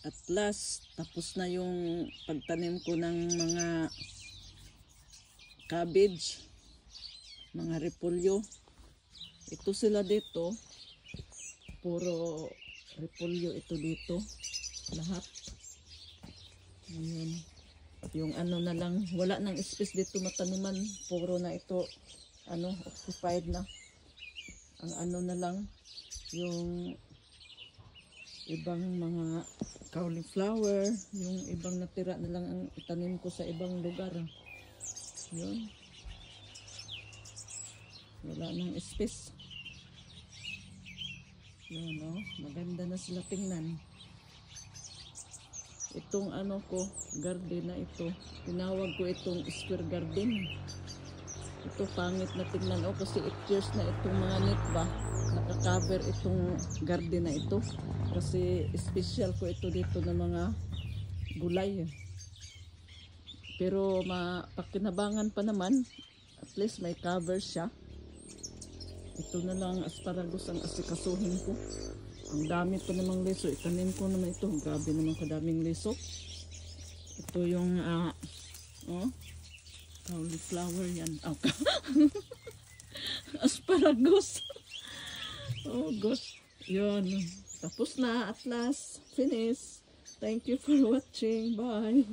At last, tapos na yung pagtanim ko ng mga cabbage, mga repolyo. Ito sila dito. Puro repolyo ito dito. Lahat. Ayan. Yung ano na lang, wala nang space dito mataniman. Puro na ito, occupied na. Ang ano na lang, yung ibang mga cauliflower, yung ibang natira na lang ang itanim ko sa ibang lugar. Yun. Wala nang space. Yun, maganda na sila tingnan. Itong garden na ito, tinawag ko itong square garden. Ito pangit na tingnan. Kasi 8 years na itong mga net ba, nakakover itong garden na ito. Kasi special ko ito dito ng mga gulay. Pero mapakinabangan pa naman. At least may cover siya. Ito na lang asparagus ang asikasuhin ko. Ang dami pa namang leso. Itanim ko naman ito. Grabe naman kadaming leso. Ito yung cauliflower yan. Asparagus. Oh gosh. Yun. Tapos na at last. Finish. Thank you for watching. Bye.